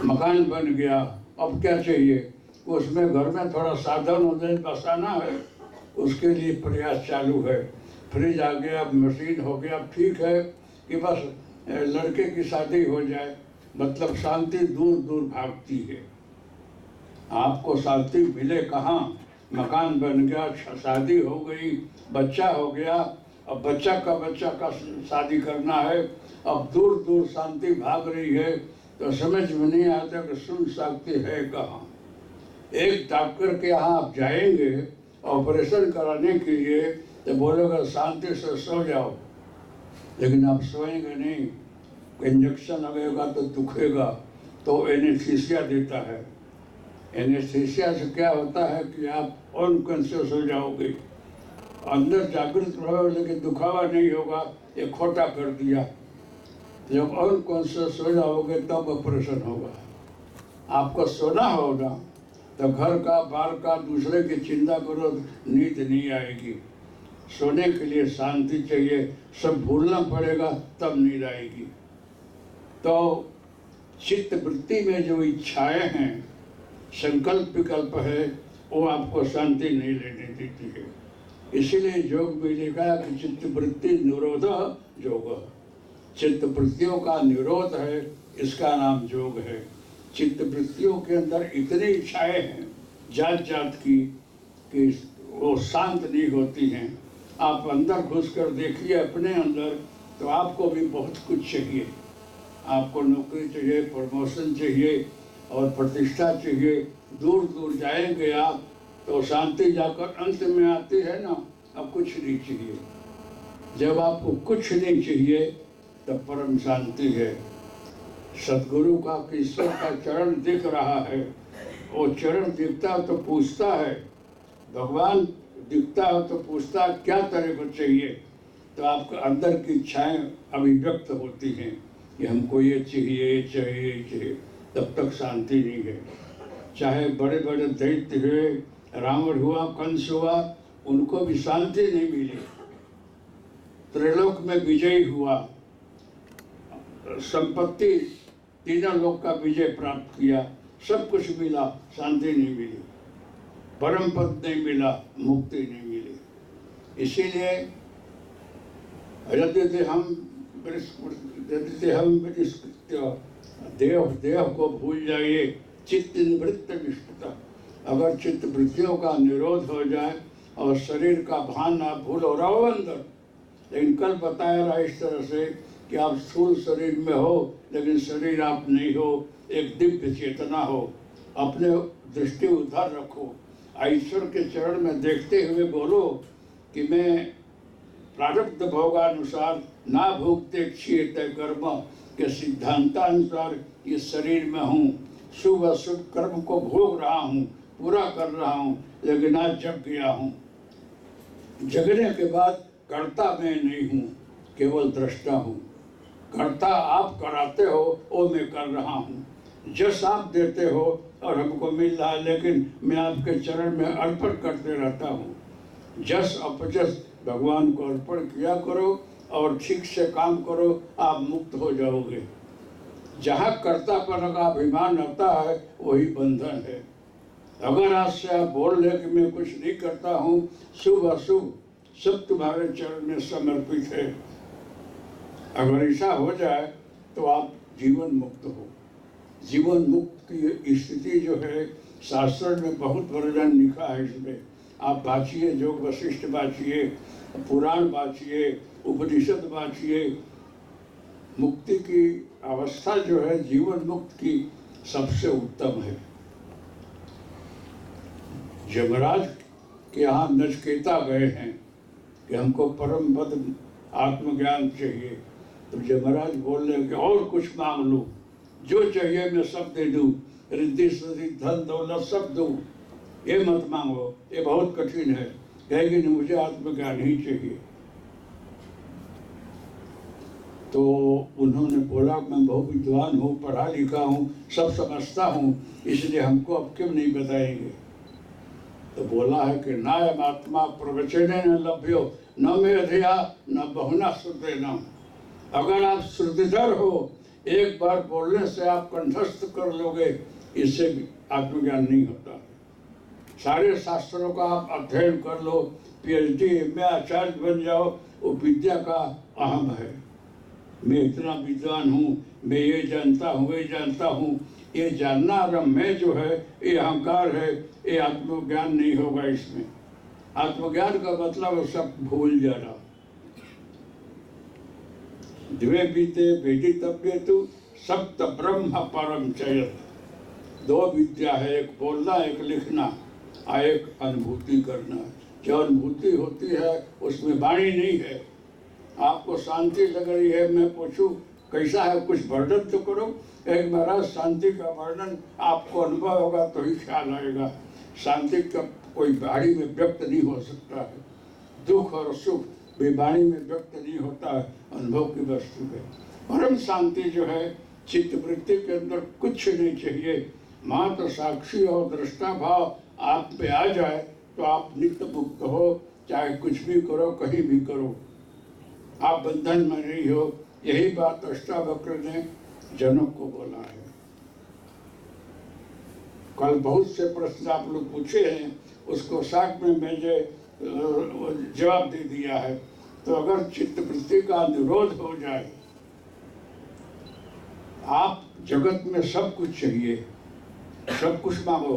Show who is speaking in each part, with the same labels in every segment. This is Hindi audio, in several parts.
Speaker 1: मकान बन गया, अब क्या चाहिए? उसमें घर में थोड़ा साधन हो जाए, बसाना है, उसके लिए प्रयास चालू है। फ्रिज आ गया, मशीन हो गया, ठीक है कि बस लड़के की शादी हो जाए, मतलब शांति दूर दूर भागती है। आपको शांति मिले कहाँ? मकान बन गया, शादी हो गई, बच्चा हो गया, अब बच्चा का शादी करना है, अब दूर दूर शांति भाग रही है, तो समझ में नहीं आता कि सुन शांति है कहाँ। एक डॉक्टर के यहाँ आप जाएंगे ऑपरेशन कराने के लिए, तो बोलेगा शांति से सो जाओ, लेकिन आप सोएंगे नहीं, इंजेक्शन लगेगा तो दुखेगा, तो एनेस्थीसिया देता है। एनेस्थीसिया से क्या होता है कि आप अनकॉन्शियस हो जाओगे, अंदर जागृत रहोगे लेकिन दुखावा नहीं होगा, ये खोटा कर दिया। जब अनकॉन्शियस हो जाओगे तब ऑपरेशन होगा। आपको सोना होगा तो घर का बाहर का दूसरे की चिंता करो, नींद नहीं आएगी। सोने के लिए शांति चाहिए, सब भूलना पड़ेगा तब नींद आएगी। तो चित्त वृत्ति में जो इच्छाएं हैं, संकल्प विकल्प है, वो आपको शांति नहीं लेने देती है। इसीलिए योग में लिखा है कि चित्त वृत्ति निरोध योग। चित्त वृत्तियों का निरोध है, इसका नाम योग है। चित्त वृत्तियों के अंदर इतनी इच्छाएं हैं जात जात की कि वो शांत नहीं होती हैं। आप अंदर घुस कर देखिए अपने अंदर, तो आपको भी बहुत कुछ चाहिए। आपको नौकरी चाहिए, प्रमोशन चाहिए और प्रतिष्ठा चाहिए, दूर दूर जाएंगे आप तो शांति जाकर अंत में आती है ना, अब कुछ नहीं चाहिए। जब आपको कुछ नहीं चाहिए तब परम शांति है। सदगुरु का, ईश्वर का चरण दिख रहा है, वो चरण दिखता है तो पूछता है, भगवान दिखता है तो पूछता है क्या तेरे को चाहिए, तो आपके अंदर की इच्छाएं अभिव्यक्त होती हैं कि हमको ये चाहिए, ये चाहिए, ये चाहिए, तब तक शांति नहीं है। चाहे बड़े बड़े दैत्य हुए, रावण हुआ, कंस हुआ, उनको भी शांति नहीं मिली। त्रिलोक में विजयी हुआ, संपत्ति तीनों लोक का विजय प्राप्त किया, सब कुछ मिला, शांति नहीं मिली, परम पद नहीं मिला, मुक्ति नहीं मिली। इसीलिए यदि हम देह को भूल जाइए, चित्त निवृत्त विष्णुता। अगर चित्त वृत्तियों का निरोध हो जाए और शरीर का भान ना भूलो, रहो अंदर। लेकिन कल बताया रहा इस तरह से कि आप स्थूल शरीर में हो लेकिन शरीर आप नहीं हो, एक दिव्य चेतना हो। अपने दृष्टि उधर रखो, ईश्वर के चरण में देखते हुए बोलो कि मैं प्रारब्ध भोगानुसार ना भोगते क्षीयते कर्म के सिद्धांतानुसार इस शरीर में हूँ, शुभ अशुभ कर्म को भोग रहा हूँ, पूरा कर रहा हूँ, लेकिन आज जग गया हूँ। जगने के बाद कर्ता मैं नहीं हूँ, केवल दृष्टा हूँ। कर्ता आप कराते हो, वो मैं कर रहा हूँ। जस आप देते हो और हमको मिल रहा है, लेकिन मैं आपके चरण में अर्पण करते रहता हूँ। जस अपजस भगवान को अर्पण किया करो और ठीक से काम करो, आप मुक्त हो जाओगे। जहाँ कर्तापन का अभिमान आता है वही बंधन है। अगर आज से आप बोल ले कि मैं कुछ नहीं करता हूँ, शुभ अशुभ सब तुम्हारे चरण में समर्पित है, अगर ऐसा हो जाए तो आप जीवन मुक्त हो। जीवन मुक्त की स्थिति जो है शास्त्र में बहुत वर्णन लिखा है। इसमें आप बाँचिए, योग वशिष्ठ बाँचिए, पुराण बाँचिए, उपनिषद बाँचिए। मुक्ति की अवस्था जो है जीवन मुक्त की सबसे उत्तम है। यमराज के यहाँ नचिकेता गए हैं कि हमको परम पद आत्मज्ञान चाहिए, तो यमराज बोल रहे कि और कुछ मांग लो, जो चाहिए मैं सब दे दूँ, रिद्धि सिद्धि धन दौलत सब दूँ, ये मत मांगो, ये बहुत कठिन है। कहेगी नहीं, मुझे आत्मज्ञान ही चाहिए। तो उन्होंने बोला मैं बहुत विद्वान हूँ, पढ़ा लिखा हूँ, सब समझता हूँ, इसलिए हमको अब क्यों नहीं बताएंगे। तो बोला है कि नायम आत्मा प्रवचने न लभ्यो न मेधया न बहुना श्रुते न। अगर आप श्रुतिधर हो एक बार बोलने से आप कंठस्थ कर लोगे, इससे आत्मज्ञान नहीं होता। सारे शास्त्रों का आप अध्ययन कर लो, पीएचडी में आचार्य बन जाओ, वो विद्या का अहम है। मैं इतना विद्वान हूँ, मैं ये जानता हूँ, ये जानता हूँ, ये जानना और मैं जो है ये अहंकार है, ये आत्मज्ञान नहीं होगा। इसमें आत्मज्ञान का मतलब सब भूल जाना। द्वे बीते वेदितव्य तु सप्त ब्रह्म परम चयत। दो विद्या है, एक बोलना, एक लिखना, और एक अनुभूति करना। जो अनुभूति होती है उसमें वाणी नहीं है। आपको शांति लग रही है, मैं पूछूं कैसा है, कुछ वर्णन तो करो। एक महाराज शांति का वर्णन आपको अनुभव होगा तो ही ख्याल आएगा। शांति का कोई वाणी में व्यक्त नहीं हो सकता है। दुख और सुख भी वाणी में व्यक्त नहीं होता है, अनुभव की वस्तु है। परम शांति जो है, चित्त वृत्ति के अंदर कुछ नहीं चाहिए, मात्र साक्षी और दृष्टा भाव आप पे आ जाए तो आप नित्य मुक्त हो। चाहे कुछ भी करो, कहीं भी करो, आप बंधन में नहीं हो। यही बात अष्टावक्र ने जनक को बोला है। कल बहुत से प्रश्न आप लोग पूछे हैं, उसको साथ में मैंने जवाब दे दिया है। तो अगर चित्त वृत्ति का निरोध हो जाए, आप जगत में सब कुछ चाहिए, सब कुछ मांगो,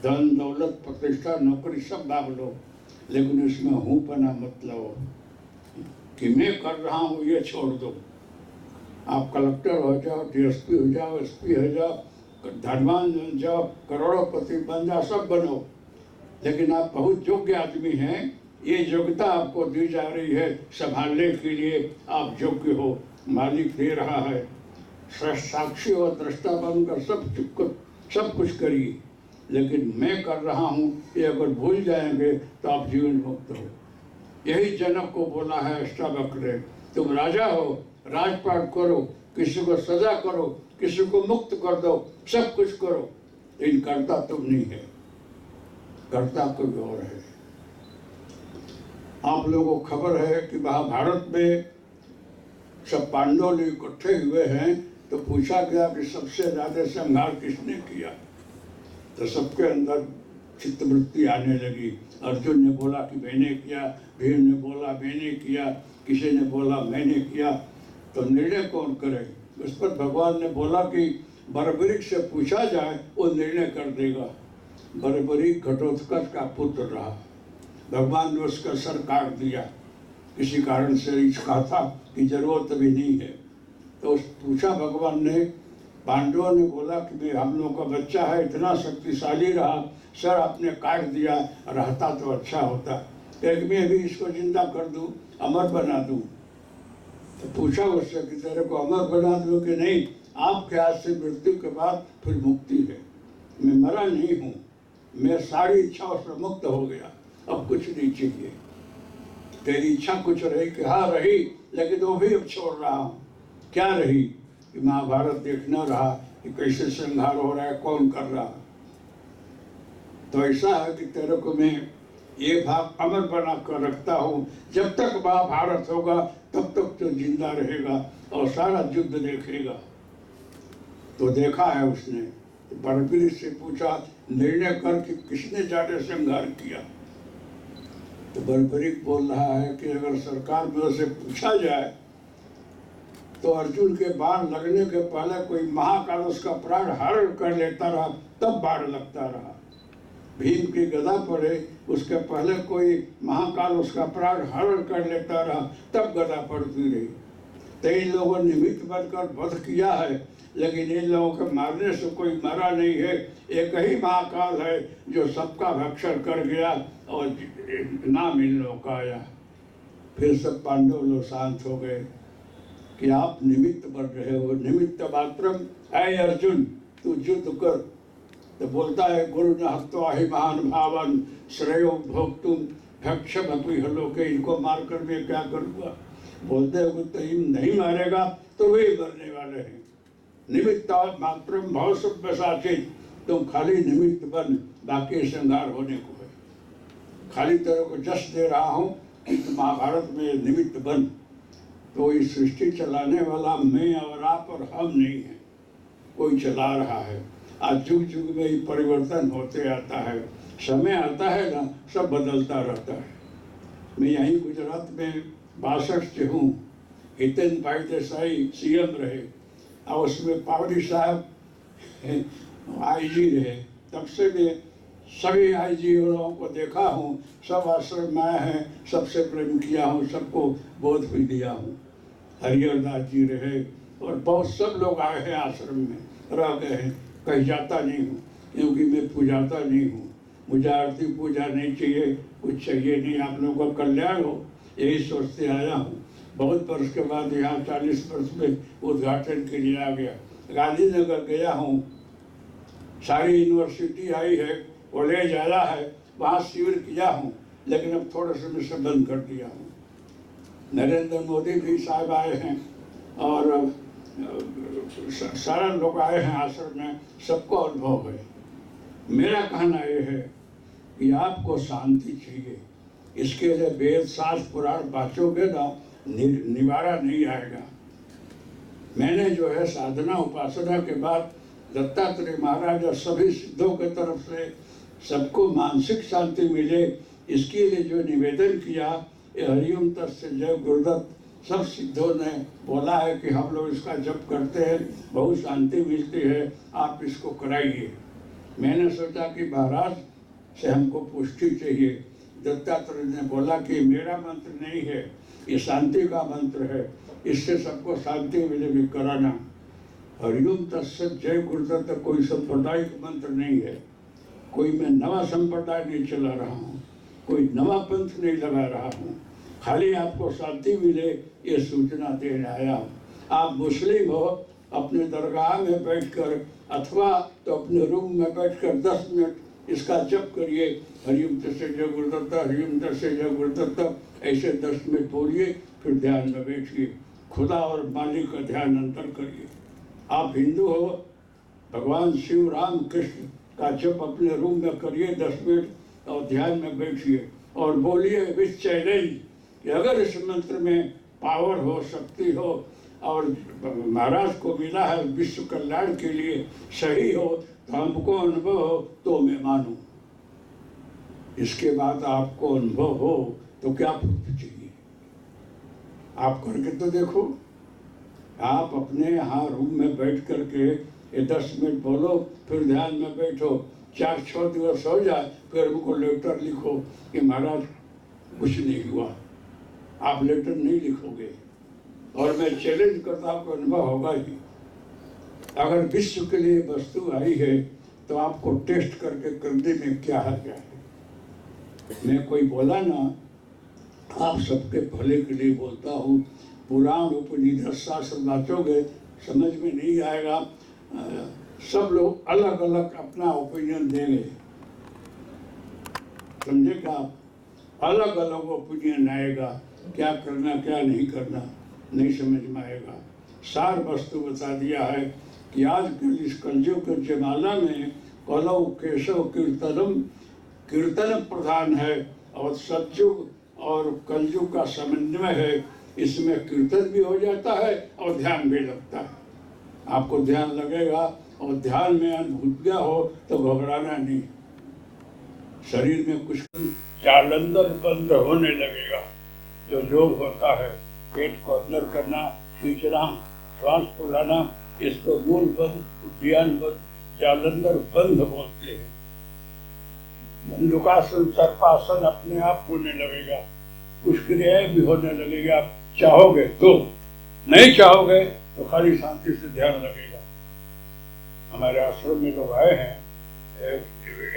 Speaker 1: धन दौलत प्रतिष्ठा नौकरी सब मांग लो, लेकिन इसमें हूँ पना मत लो कि मैं कर रहा हूँ ये छोड़ दो। आप कलेक्टर हो जाओ, डीएसपी हो जाओ, एसपी हो जाओ, धनवान बन जाओ, करोड़पति बन जाओ, सब बनो, लेकिन आप बहुत योग्य आदमी हैं। ये योग्यता आपको दी जा रही है संभालने के लिए, आप योग्य हो, मालिक दे रहा है। साक्षी और दृष्टा बनकर सब कुछ करिए, लेकिन मैं कर रहा हूँ ये अगर भूल जाएंगे तो आप जीवन मुक्त हो। यही जनक को बोला है अष्टावक्र ने, तुम राजा हो, राजपाट करो, किसी को सजा करो, किसी को मुक्त कर दो, सब कुछ करो, लेकिन करता तुम नहीं है, करता कोई और है। आप लोगों को खबर है कि महाभारत में सब पांडव लोग इकट्ठे हुए हैं, तो पूछा गया कि सबसे ज्यादा संहार किसने किया, तो सबके अंदर चित्तवृत्ति आने लगी। अर्जुन ने बोला कि मैंने किया, भीम ने बोला मैंने किया, किसी ने बोला मैंने किया, तो निर्णय कौन करे। उस पर भगवान ने बोला कि बर्बरीक से पूछा जाए, वो निर्णय कर देगा। बर्बरीक घटोत्कच का पुत्र रहा, भगवान ने उसका सर काट दिया, किसी कारण से कहा था कि जरूरत भी नहीं है। तो पूछा भगवान ने, पांडवों ने बोला कि हम लोग का बच्चा है, इतना शक्तिशाली रहा, सर आपने काट दिया, रहता तो अच्छा होता, एक मैं भी इसको जिंदा कर दूं, अमर बना दूं। तो पूछा उससे कि तेरे को अमर बना दूं कि नहीं, आपके हाथ से मृत्यु के बाद फिर मुक्ति है। मैं मरा नहीं हूँ, मैं सारी इच्छाओं से मुक्त हो गया, अब कुछ नहीं चाहिए। तेरी इच्छा कुछ रही कि हाँ रही, लेकिन वो भी अब छोड़ रहा हूँ। क्या रही कि महाभारत देखना रहा कि कैसे संहार हो रहा है, कौन कर रहा है। तो ऐसा है कि तेरे को मैं ये भाग अमर बना कर रखता हूँ, जब तक महाभारत होगा तब तक तो जिंदा रहेगा और सारा युद्ध देखेगा। तो देखा है उसने, बर्बरीक से पूछा निर्णय कर कि किसने ज्यादा संहार किया। तो बर्बरीक बोल रहा है कि अगर सरकार में से पूछा जाए तो अर्जुन के बाण लगने के पहले कोई महाकाल उसका प्राण हरण कर लेता रहा, तब बाण लगता रहा। भीम की गदा पड़े उसके पहले कोई महाकाल उसका प्राण हरण कर लेता रहा, तब गदा पड़ती रही। तो इन लोगों ने निमित्त बनकर वध किया है, लेकिन इन लोगों के मारने से कोई मरा नहीं है। एक ही महाकाल है जो सबका भक्षण कर गया और नाम इन लोगों का आया। फिर सब पांडव लोग शांत हो गए कि आप निमित्त बन रहे हो, निमित्त मात्रम। ऐ अर्जुन तू युद्ध कर। तो बोलता है गुरु न हत्वा हि महान भावन श्रेयो भोक्तुम भक्षमपि लोके, इनको मारकर मैं क्या करूँगा। बोलते हो तो नहीं मारेगा तो वे मरने वाले हैं। निमित्त मात्रम भाव सब साचित, तुम खाली निमित्त बन, बाकी संहार होने को है। खाली तेरे को जश दे रहा हूँ कि तुम महाभारत में निमित्त बन। तो इस सृष्टि चलाने वाला मैं और आप और हम नहीं है, कोई चला रहा है। आज युग युग में ही परिवर्तन होते आता है, समय आता है ना, सब बदलता रहता है। मैं यहीं गुजरात में 62 से हूँ। हितेन भाई देसाई सीएम रहे और उसमें पावरी साहब आईजी रहे। तब से मैं सभी आईजी लोगों को देखा हूँ, सब आश्रम में आए हैं, सबसे प्रेम किया हूँ, सबको बोध भी दिया हूँ। हरिहर दास जी रहे और बहुत सब लोग आए हैं आश्रम में, रह गए हैं। कहीं जाता नहीं हूँ क्योंकि मैं पूजाता नहीं हूँ, मुझे आरती पूजा नहीं चाहिए, कुछ चाहिए नहीं, आप लोगों का कल्याण हो, यही सोचते आया हूँ। बहुत वर्ष के बाद यहाँ 40 वर्ष में उद्घाटन के लिए आ गया। गांधीनगर गया हूँ, सारी यूनिवर्सिटी आई है, कॉलेज आया है, वहाँ शिविर किया हूँ, लेकिन अब थोड़े समय से बंद कर दिया हूँ। नरेंद्र मोदी भी साहब आए हैं और सारा लोग आए हैं आश्रम में, सबको अनुभव है। मेरा कहना यह है कि आपको शांति चाहिए, इसके लिए वेद शास्त्र पुराण बाँचोगे ना, निवारा नहीं आएगा। मैंने जो है साधना उपासना के बाद दत्तात्रेय महाराज और सभी सिद्धों के तरफ से सबको मानसिक शांति मिले, इसके लिए जो निवेदन किया, ये हरिओम तत्सत जय गुरुदत्त सब सिद्धों ने बोला है कि हम लोग इसका जप करते हैं, बहुत शांति मिलती है, आप इसको कराइए। मैंने सोचा कि महाराज से हमको पुष्टि चाहिए। दत्तात्रेय ने बोला कि मेरा मंत्र नहीं है, ये शांति का मंत्र है, इससे सबको शांति मिलेगी, कराना। हरिओम तत्सत जय गुरुदत्त कोई सांप्रदायिक मंत्र नहीं है, कोई मैं नवा संप्रदाय नहीं चला रहा हूँ, कोई नवा पंथ नहीं लगा रहा हूँ, खाली आपको शांति मिले ये सूचना देने आया हूँ। आप मुस्लिम हो, अपने दरगाह में बैठकर अथवा तो अपने रूम में बैठकर 10 मिनट इसका जप करिए, हरिओम तत्सत जय गुरुदत्त, हरिओम तत्सत जय गुरुदत्त, ऐसे 10 मिनट बोलिए, फिर ध्यान में बैठिए, खुदा और मालिक का ध्यान अंतर करिए। आप हिंदू हो, भगवान शिव राम कृष्ण का जप अपने रूम में करिए 10 मिनट और ध्यान में बैठिए और बोलिए विथ चैलेंज कि अगर इस मंत्र में पावर हो, शक्ति हो और महाराज को मिला है विश्व कल्याण के लिए, सही हो, तो हमको अनुभव हो तो मैं मानूं। इसके बाद आपको अनुभव हो तो क्या चाहिए, आप करके तो देखो। आप अपने यहाँ रूम में बैठ करके ये 10 मिनट बोलो, फिर ध्यान में बैठो, 4-6 दिवस हो जाए, फिर हमको लेटर लिखो कि महाराज कुछ नहीं हुआ। आप लेटर नहीं लिखोगे और मैं चैलेंज करता हूँ, अनुभव होगा ही। अगर विश्व के लिए वस्तु आई है तो आपको टेस्ट करके करने में क्या है, क्या है। मैं कोई बोला ना, आप सबके भले के लिए बोलता हूँ। पुराण उपनिषद शास्त्र बाँचोगे समझ में नहीं आएगा, सब लोग अलग अलग अपना ओपिनियन देंगे, समझेगा, अलग अलग ओपिनियन आएगा, क्या करना क्या नहीं करना नहीं समझ में आएगा। सार वस्तु बता दिया है कि आज के इस कलयुग के जमाना में कलौ केशव कीर्तनम, कीर्तन प्रधान है और सतयुग और कलयुग का समन्वय है, इसमें कीर्तन भी हो जाता है और ध्यान भी लगता है। आपको ध्यान लगेगा और ध्यान में अनुभूतिया हो तो घबराना नहीं, शरीर में कुछ जालंधर बंद होने लगेगा। जो योग होता है, पेट को अंदर करना, खींचना, श्वास फुलाना, इसको मूल बंद, उद्यान बंद, जालंधर बंद बोलते हैं। मंडूकासन, सर्पासन अपने आप होने लगेगा, कुछ क्रियाएं भी होने लगेगी। आप चाहोगे तो, नहीं चाहोगे तो खाली शांति से ध्यान लगेगा। हमारे आश्रम में लोग आए हैं,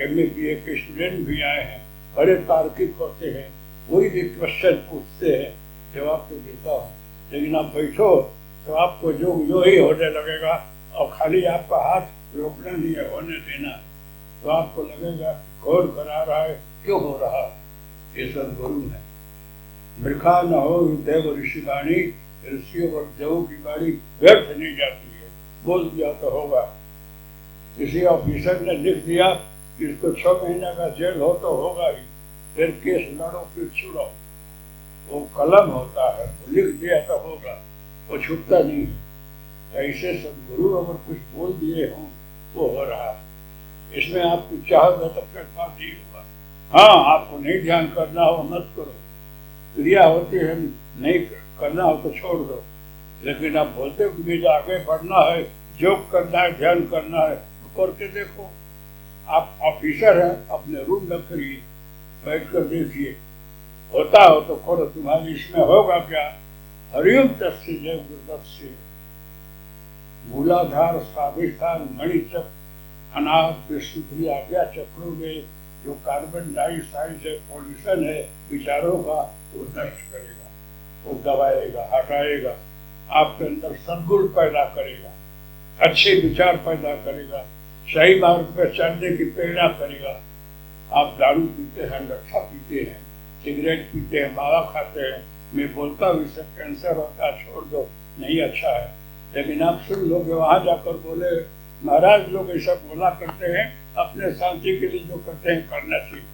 Speaker 1: MA BA के स्टूडेंट भी आए हैं, बड़े तार्किक होते हैं, कोई भी क्वेश्चन पूछते हैं, जवाब तो देता हूँ, लेकिन आप बैठो तो आपको जो ही होने लगेगा और खाली आपका हाथ रोकना नहीं है, होने देना, तो आपको लगेगा कौन करा रहा है, क्यों हो रहा। ये सदगुरु है। मृखा न हो देव ऋषि वाणी, ऋषियों और देवों की वाणी व्यर्थ नहीं जाती है, बोल दिया तो होगा। किसी ऑफिसर ने लिख दिया कि इसको 6 महीने का जेल हो तो होगा ही, फिर केस लड़ो फिर छुड़ो, वो कलम होता है, तो लिख दिया तो होगा, वो छूटता नहीं है। ऐसे सदगुरु अगर कुछ बोल दिए हों वो हो रहा है। इसमें आप कुछ चाहोगे तो फिर काम नहीं होगा। हाँ, आपको नहीं ध्यान करना हो मत करो, क्रिया होती है, नहीं करना हो तो छोड़ दो। लेकिन आप बोलते हो कि मुझे आगे बढ़ना है, योग करना है, ध्यान करना है, तो करके देखो। आप ऑफिसर हैं, अपने रूम में करिए, बैठ कर देखिए, होता हो तो करो, तुम्हारी इसमें होगा क्या। हरिओम तस्य जय गुरुदत्स्य मूलाधार स्वाधिष्ठान मणिचक अनाथ विष्णु आज्ञा चक्रों में जो कार्बन डाइऑक्साइड है, पॉल्यूशन है विचारों का, वो नष्ट करेगा, वो दबाएगा, हटाएगा, आपके अंदर सद्गुण पैदा करेगा, अच्छे विचार पैदा करेगा, सही मार्ग पर चलने की प्रेरणा करेगा। आप दारू पीते हैं, लट्ठा पीते हैं, सिगरेट पीते हैं, मावा खाते हैं, मैं बोलता हूँ इससे कैंसर होता है, छोड़ दो, नहीं अच्छा है। लेकिन आप सुन लोगे, वहां जाकर बोले महाराज लोग ऐसा बोला करते हैं, अपने शांति के लिए जो करते हैं करना चाहिए,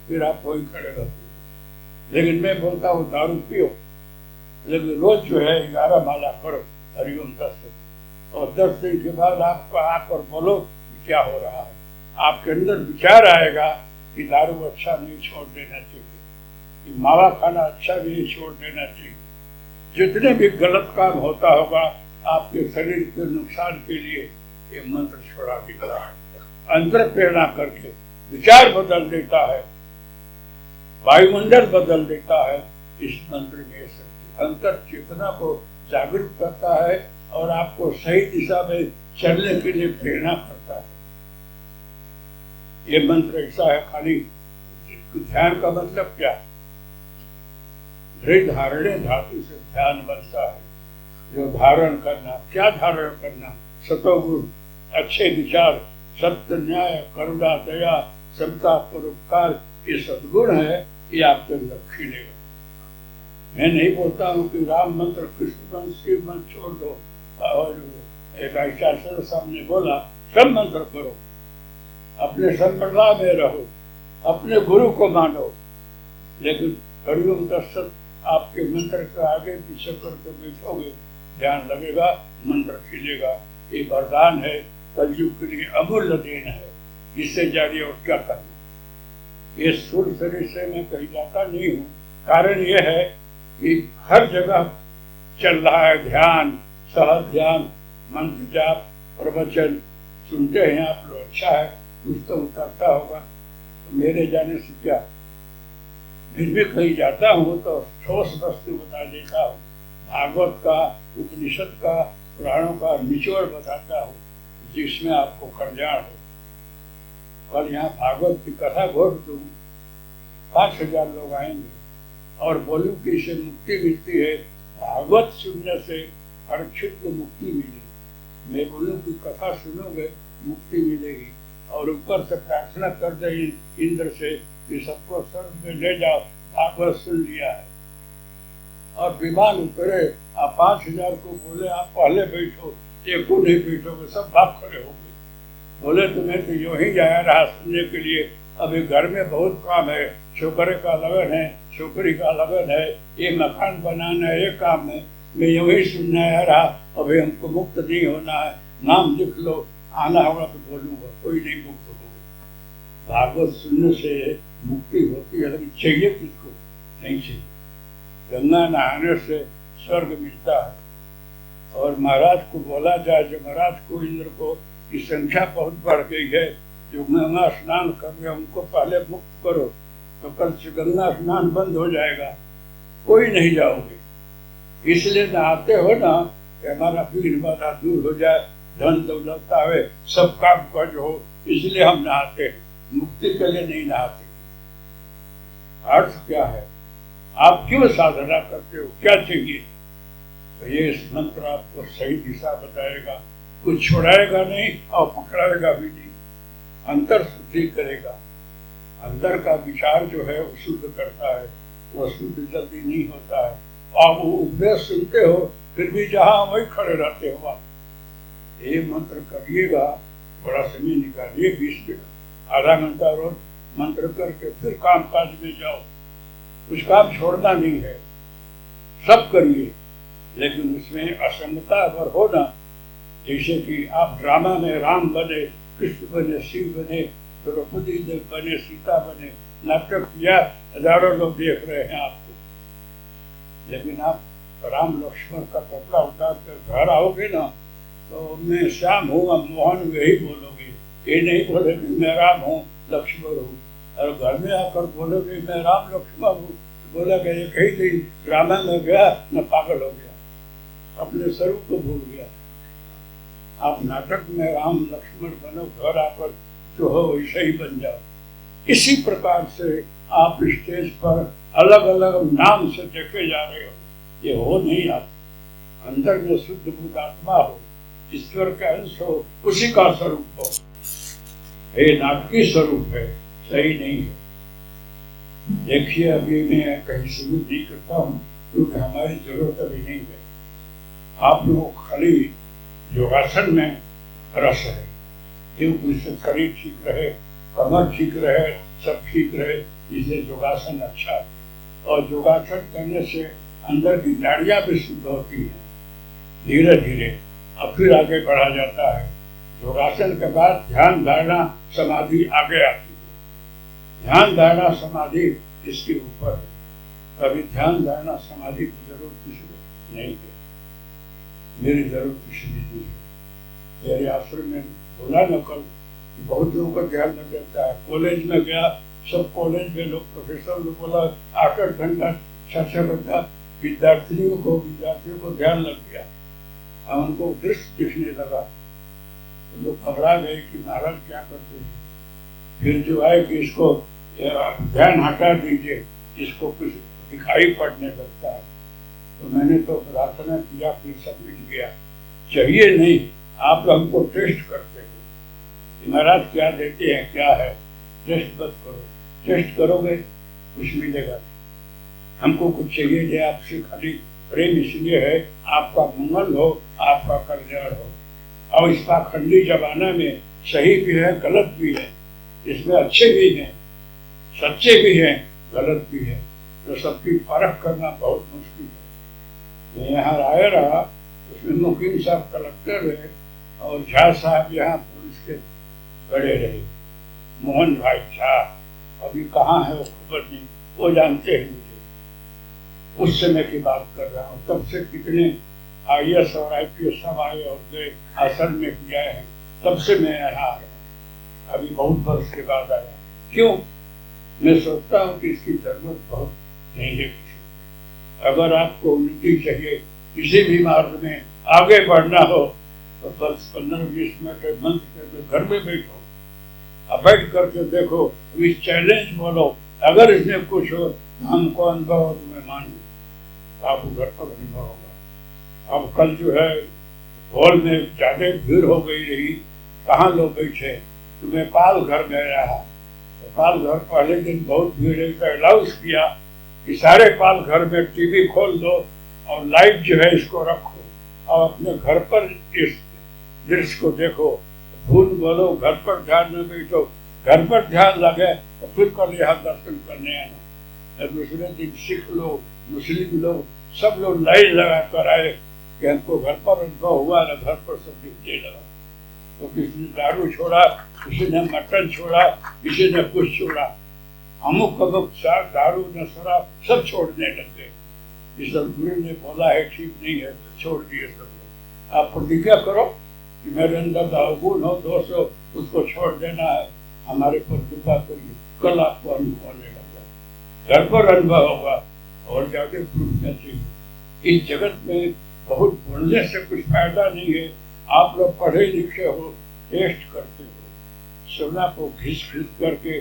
Speaker 1: फिर आप वही खड़े रहते। लेकिन मैं बोलता हूँ दारू पियो, लेकिन रोज जो है 11 माला करो हरिओम 10 और 10 दिन के बाद आपको आकर बोलो क्या हो रहा है। आपके अंदर विचार आएगा कि दारू अच्छा नहीं, छोड़ देना चाहिए, मावा खाना अच्छा नहीं, छोड़ देना चाहिए। जितने भी गलत काम होता होगा आपके शरीर के नुकसान के लिए ये मंत्र छोड़ा देता है, अंतर प्रेरणा करके विचार बदल देता है, वायुमंडल बदल देता है। इस मंत्र में शक्ति अंतर चेतना को जागृत करता है और आपको सही दिशा में चलने के लिए प्रेरणा करता है। ये मंत्र ऐसा है, खाली ध्यान का मतलब क्या, हृदय धारणे धातु से ध्यान बनता है। जो धारण करना, क्या धारण करना, सतोगुण, अच्छे विचार, सत्य, न्याय, करुणा, दया, समता, परोपकार, ये सद्गुण है, ये आपके अंदर खिलेगा। मैं नहीं बोलता हूँ कि राम मंत्र, कृष्ण मंत्र, शिव मंत्र छोड़ दो, और एक आचार्य साहब ने बोला सब मंत्र करो, अपने संप्रदाय में रहो, अपने गुरु को मानो, लेकिन हरिओम दर्शन आपके मंत्र के आगे पीछे करके बैठोगे, ध्यान लगेगा, मंत्र खिलेगा। ये वरदान है, कलयुग के लिए अमूल्य देन है, इससे जारी और क्या करना। ये सुर शरीर से मैं कहीं जाता नहीं हूँ, कारण यह है कि हर जगह चल रहा है ध्यान, सहज ध्यान, मंत्र जाप, प्रवचन सुनते हैं आप लोग, अच्छा है, कुछ तो उतरता होगा, तो मेरे जाने से क्या। फिर भी कहीं जाता हूँ तो ठोस वस्तु बता देता हूँ, भागवत का, उपनिषद का, पुराणों का निचोड़ बताता हूँ, जिसमें आपको कल्याण हो। कल यहाँ भागवत की कथा घोष दूँ, 5000 लोग आएंगे और बोलूँ कि इससे मुक्ति मिलती है, भागवत सुनने से अक्षित को मुक्ति मिलेगी। मैं बोलूँ कि कथा सुनोगे मुक्ति मिलेगी, और ऊपर से प्रार्थना कर दे इंद्र से कि सबको स्वर्ग में ले जाओ, भागवत सुन लिया है। और विमान उतरे, आप 5000 को बोले आप पहले बैठो, एक को नहीं बैठोगे, सब भाग खड़े हो गए। बोले तुम्हें तो यूं ही जाया रहा सुनने के लिए, अभी घर में बहुत काम है, छोकरे का लगन है, छोकरी का लगन है, ये मकान बनाना है, ये काम है, मैं यूं ही सुनने आया रहा, अभी हमको मुक्त नहीं होना है, नाम लिख लो, आना होगा तो बोलूंगा, कोई नहीं मुक्त होगा। भागवत सुनने से मुक्ति होती है, लेकिन चाहिए किसको, नहीं चाहिए। गंगा नहाने से स्वर्ग मिलता है। और महाराज को बोला जाए, जो महाराज को, इंद्र को की संख्या बहुत बढ़ गई है, जो गंगा स्नान कर रहे हैं उनको पहले मुक्त करो, तो कल से गंगा स्नान बंद हो जाएगा, कोई नहीं जाओगे। इसलिए नहाते हो ना कि हमारा भीड़ बाधा दूर हो जाए, धन दौलत आवे, सब काम कर हो, इसलिए हम नहाते हैं, मुक्ति के लिए नहीं नहाते। अर्थ क्या है, आप क्यों साधना करते हो, क्या चाहिए, तो ये इस मंत्र आपको सही दिशा बताएगा, कुछ छुड़ाएगा नहीं और पकड़ाएगा भी नहीं, अंतर शुद्धि करेगा। अंदर का विचार जो है वो शुद्ध करता है, वो शुद्ध जल्दी नहीं होता है। आप वो उपदेश सुनते हो फिर भी जहाँ वही खड़े रहते हो आप। ये मंत्र करिएगा, थोड़ा समय निकालिए, 20 मिनट, आधा घंटा रोज मंत्र करके फिर काम काज में जाओ। कुछ काम छोड़ना नहीं है, सब करिए, लेकिन उसमें असंगता अगर हो ना, जैसे कि आप ड्रामा में राम बने, कृष्ण बने, शिव बने, द्रौपदी बने, सीता बने, नाटक किया, हजारों लोग देख रहे हैं आपको, लेकिन आप राम लक्ष्मण का कपड़ा उतार कर घर आओगे ना, तो मैं श्याम हूँ, अब मोहन वही बोलोगे, ये नहीं बोलोगे मैं राम हूँ, लक्ष्मण हूँ। और घर में आकर बोलोगे मैं राम लक्ष्मण हूँ, बोला कि एक ही दिन ड्रामा में गया, मैं पागल हो गया, अपने स्वरूप को भूल गया। आप नाटक में राम लक्ष्मण बनो, घर आकर जो हो वैसे ही बन जाओ। इसी प्रकार से आप स्टेज पर अलग अलग नाम से देखे जा रहे हो, ये हो नहीं। आप अंदर में शुद्ध बुद्ध आत्मा हो, ईश्वर का अंश हो, उसी का स्वरूप हो। ये नाटकीय स्वरूप है, सही नहीं है। देखिए अभी मैं कहीं शुरू नहीं करता हूँ, क्योंकि हमारी जरूरत अभी नहीं है। आप लोग खाली योगासन में रस है, क्योंकि इससे शरीर ठीक रहे, कमर ठीक रहे, सब ठीक रहे, इसलिए योगासन अच्छा है। और योगासन करने से अंदर की नाड़ियां भी शुद्ध होती हैं धीरे धीरे, और फिर आगे बढ़ा जाता है। योगासन के बाद ध्यान धारणा समाधि आगे आती है। ध्यान धारणा समाधि इसके ऊपर है। अभी ध्यान धारणा समाधि की जरूरत किसी नहीं है, मेरी जरूरत इसलिए नहीं है। मेरे आश्रम में बोला न कल, बहुत लोगों का ध्यान लग जाता है। कॉलेज में गया, सब कॉलेज में लोग, प्रोफेसर लोग बोला 8-8 घंटा 6-6 घंटा विद्यार्थियों को ध्यान लग गया, और उनको दृश्य दिखने लगा, तो लोग घबरा गए कि महाराज क्या करते हैं। फिर जो है कि इसको ध्यान हटा दीजिए, इसको कुछ दिखाई पड़ने लगता है। तो मैंने तो प्रार्थना किया, फिर सब मिट गया। चाहिए नहीं, आप हमको टेस्ट करते हो, महाराज क्या देते हैं, क्या है, टेस्ट मत करो। टेस्ट करोगे कुछ मिलेगा। हमको कुछ चाहिए नहीं, आपसे खाली प्रेम इसलिए है आपका मंगल हो, आपका कल्याण हो। और इस पाखंडी जमाना में सही भी है, गलत भी है, इसमें अच्छे भी हैं, सच्चे भी हैं, गलत भी है, तो सबकी परख करना बहुत मुश्किल है। मैं यहाँ आया रहा, उसमें मुकीम साहब कलेक्टर है और झा साहब यहाँ पुलिस के खड़े रहे। मोहन भाई झा अभी कहाँ है वो खबर नहीं, वो जानते हैं मुझे। उस समय की बात कर रहा हूँ, तब से कितने IAS और IPS सब आए और गए, आसन में भी आए हैं, तब से मैं यहाँ आ रहा। अभी बहुत वर्ष के बाद आया। क्यों? मैं सोचता हूँ कि इसकी जरूरत बहुत नहीं है किसी को। अगर आपको उन्नति चाहिए, किसी भी मार्ग में आगे बढ़ना हो, तो बस 15-20 मिनट बंद करके घर में बैठो, अब बैठ करके देखो, इस चैलेंज बोलो, अगर इसमें कुछ हो हमको अनुभव हो तो मैं मानूँ, आपको घर पर अनुभव होगा। अब कल जो है हॉल में ज्यादा भीड़ हो गई रही, कहाँ लोग बैठे, तो मैं पाल घर में रहा। तो पाल घर पहले दिन बहुत भीड़ है, तो अनाउंस किया कि सारे पाल घर में टीवी खोल दो और लाइट जो है इसको रखो, और अपने घर पर इस दृश्य को देखो, भूल बोलो, घर पर ध्यान न बैठो, घर पर ध्यान लगे तो फिर कल यहाँ दर्शन करने आना। दूसरे दिन सिख लोग, मुस्लिम लोग, सब लोग लाइन लगा कर आए कि हमको घर पर अनुभव हुआ ना, घर पर सब दिखने लगा। तो किसी ने दारू छोड़ा, किसी ने मटन छोड़ा, किसी ने कुछ छोड़ा, अमुक अमुक दारू नशा सब छोड़ने लग गए। इस गुरु ने बोला है ठीक नहीं है, तो छोड़ दिए सब लोग। आप प्रतिज्ञा करो कि मेरे अंदर अवगुण हो, दोष हो, उसको छोड़ देना है, हमारे पर कृपा करिए, कल आपको अनुभव होने लगा, घर पर अनुभव होगा और जाके पूछना चाहिए। इस जगत में बहुत बोलने से कुछ फायदा नहीं है। आप लोग पढ़े लिखे हो, टेस्ट करते हो, सोना को घिस घिस करके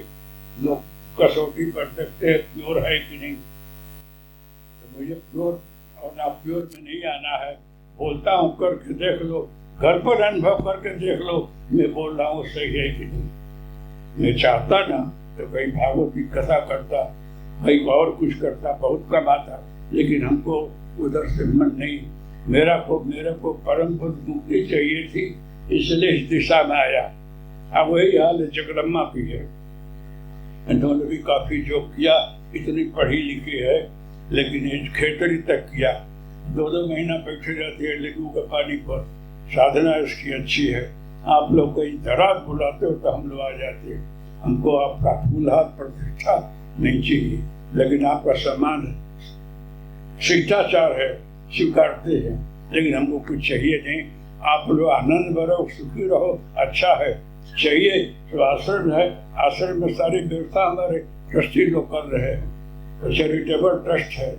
Speaker 1: लोग कसौटी पर देखते हैं प्योर है कि नहीं। तो मुझे प्योर और ना प्योर में नहीं आना है, बोलता हूँ करके देख लो, घर पर अनुभव करके देख लो मैं बोल रहा हूँ सही है कि नहीं। मैं चाहता ना तो कहीं भागवत की कथा करता, भाई और कुछ करता, बहुत कमाता, लेकिन हमको उधर से मन नहीं। मेरे को परम पद मुक्ति चाहिए थी, इसलिए इस दिशा में आया। अब वही हाल है जगदम्बा की है। इन्होंने भी काफी जो किया, इतनी पढ़ी लिखी है, लेकिन ये खेतरी तक किया, 2-2 महीना बैठे रहते हैं लेकिन का पानी पर। साधना इसकी अच्छी है। आप लोग कहीं धरात बुलाते हो तो हम लोग आ जाते हैं। हमको आपका फूल हाथ प्रतिष्ठा नहीं चाहिए, लेकिन आपका सम्मान शिष्टाचार है, स्वीकारते हैं, लेकिन हमको कुछ चाहिए नहीं। आप लोग आनंद भरो, सुखी रहो, अच्छा है, चाहिए तो आश्रम है, आश्रम में सारी व्यवस्था हमारे ट्रस्टी लोग कर रहे हैं, तो चैरिटेबल ट्रस्ट है,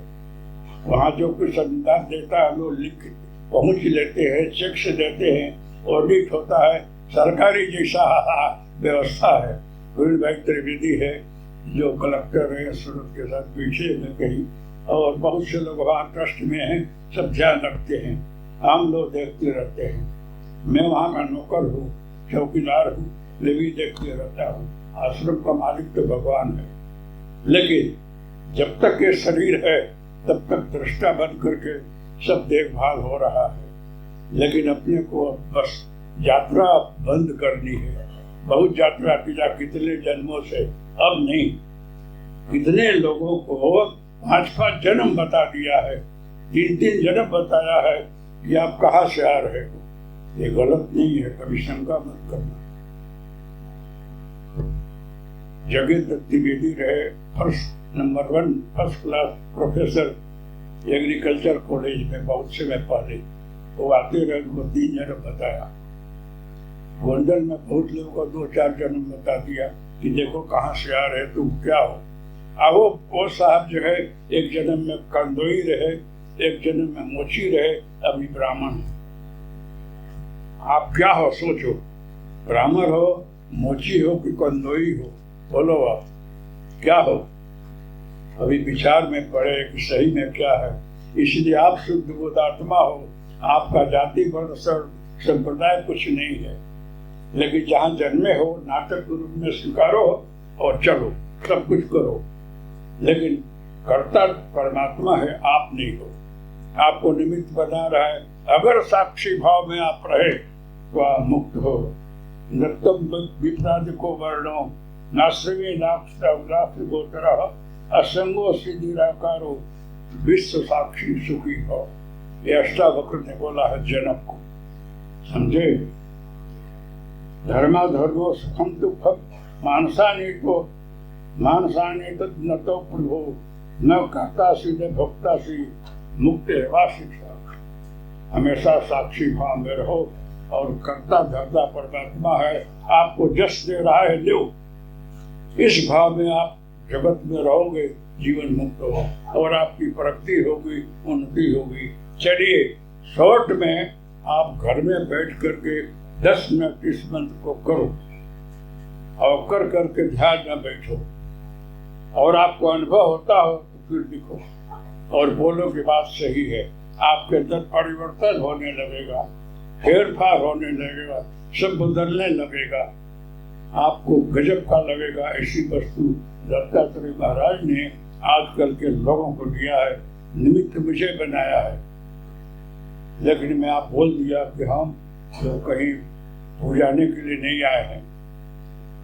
Speaker 1: वहाँ जो कुछ अनुदान देता है लोग लिख पहुँच लेते हैं, चेक से देते हैं, ऑडिट होता है, सरकारी जैसा व्यवस्था है। गोविंद भाई त्रिवेदी है जो कलेक्टर है सूरत के साथ पीछे में कहीं, और बहुत से लोग वहाँ ट्रस्ट में हैं, सब ध्यान रखते हैं, हम लोग देखते रहते हैं। मैं वहाँ का नौकर हूँ, चौकीदार हूँ, मैं भी देखते रहता हूँ। आश्रम का मालिक तो भगवान है, लेकिन जब तक ये शरीर है तब तक दृष्टा बन करके सब देखभाल हो रहा है। लेकिन अपने को बस यात्रा बंद करनी है। बहुत यात्रा किया कितने जन्मों से, अब नहीं। कितने लोगों को 5-5 जन्म बता दिया है, 3-3 जन्म बताया है कि आप कहाँ से आ रहे हो। ये गलत नहीं है, कभी शंका मत करना। जगत त्रिवेदी रहे number 1 first class professor agriculture college में बहुत समय पहले, वो आते रहे, उनको 3 जन्म बताया। गोंडल में बहुत लोगों को 2-4 जन्म बता दिया कि देखो कहाँ से आ रहे, तुम क्या हो। अब वो साहब जो है एक जन्म में कंदोई रहे, एक जन्म में मोची रहे, अभी ब्राह्मण है। आप क्या हो सोचो, ब्राह्मण हो, मोची हो कि कंदोई हो, बोलो आप क्या हो। अभी विचार में पड़े कि सही में क्या है। इसलिए आप शुद्ध बुद्धात्मा हो, आपका जाति वर्ण संप्रदाय कुछ नहीं है, लेकिन जहाँ जन्मे हो नाटक के रूप में स्वीकारो और चलो, सब कुछ करो, लेकिन कर्ता परमात्मा है, आप नहीं हो। आपको निमित्त बना रहा है। अगर साक्षी भाव में आप रहे तो आप मुक्त हो। नृत्यम विप्रादिको वर्णो नाश्रवी नाक्ष गोचरः असंगो सिद्धिराकारो विश्व साक्षी सुखी हो। ये अष्टावक्र ने बोला है जनक को, समझे। धर्माधर्मो सुखम दुखम मानसानी तो न तो प्रभो न कहतासी न भक्तासी मुक्त एवा शिक्षा। हमेशा साक्षी भाव में रहो, और कर्ता धर्ता परमात्मा है, आपको जस दे रहा है लो। इस भाव में आप जगत में रहोगे, जीवन मुक्त हो और आपकी प्रगति होगी, उन्नति होगी। चलिए शॉर्ट में आप घर में बैठ करके 10 मिनट इस मंत्र को करो, और कर करके ध्यान में बैठो, और आपको अनुभव होता हो तो फिर लिखो और बोलो कि बात सही है। आपके अंदर परिवर्तन होने लगेगा, फेरफार होने लगेगा, सब बदलने लगेगा, आपको गजब का लगेगा। ऐसी वस्तु दत्तात्रेय महाराज ने आजकल के लोगों को दिया है, निमित्त मुझे बनाया है, लेकिन मैं आप बोल दिया कि हम लोग कहीं पूजाने के लिए नहीं आए हैं,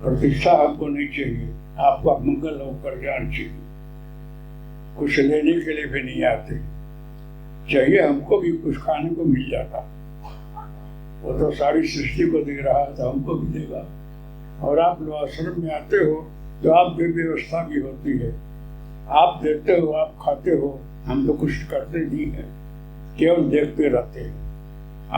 Speaker 1: प्रतिष्ठा हमको नहीं चाहिए, आपका मंगल होकर जान चाहिए, कुछ लेने के लिए भी नहीं आते। चाहिए हमको भी कुछ खाने को मिल जाता, वो तो सारी सृष्टि को दे रहा है, तो हमको भी देगा। और आप लोग आश्रम में आते हो तो आपकी व्यवस्था भी होती है, आप देते हो, आप खाते हो, हम तो कुछ करते नहीं है, केवल देखते रहते हैं।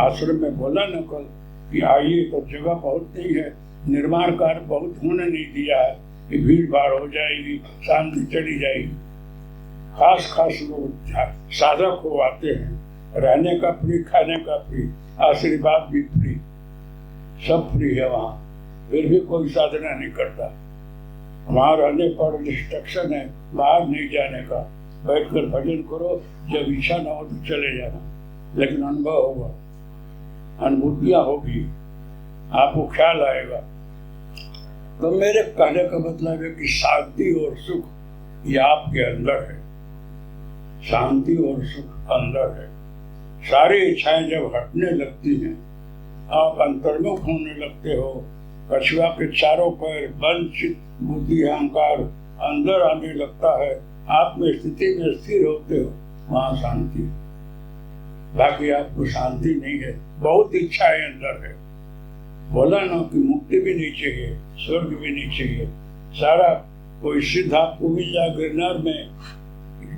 Speaker 1: आश्रम में बोला न कल कि आइए, तो जगह बहुत नहीं है, निर्माण कार्य बहुत होने नहीं दिया है कि भीड़ भाड़ हो जाएगी, शांति चली जाएगी। खास लोग साधक हो आते हैं, रहने का फ्री, खाने का फ्री, आशीर्वाद भी फ्री, सब फ्री है वहाँ, फिर भी कोई साधना नहीं करता। वहाँ रहने पर रिस्ट्रिक्शन है, बाहर नहीं जाने का, बैठकर भजन करो, जब इच्छा ना हो तो चले जाना, लेकिन अनुभव होगा, अनुभूतियाँ होगी, आपको ख्याल आएगा। तो मेरे कहने का मतलब है कि शांति और सुख ये आपके अंदर है, शांति और सुख अंदर है। सारी इच्छाएं जब हटने लगती हैं, आप अंतर्मुख होने लगते हो, कछुआ के चारों पैर, बंद चित्त, बुद्धि, अहंकार अंदर आने लगता है, आत्म स्थिति में स्थिर होते हो, वहां शांति। बाकी आपको शांति नहीं है, बहुत इच्छाएं अंदर है। बोला ना कि मुक्ति भी नहीं चाहिए, स्वर्ग भी नहीं चाहिए, सारा कोई सिद्ध आपको मिल जाए गिरनार में,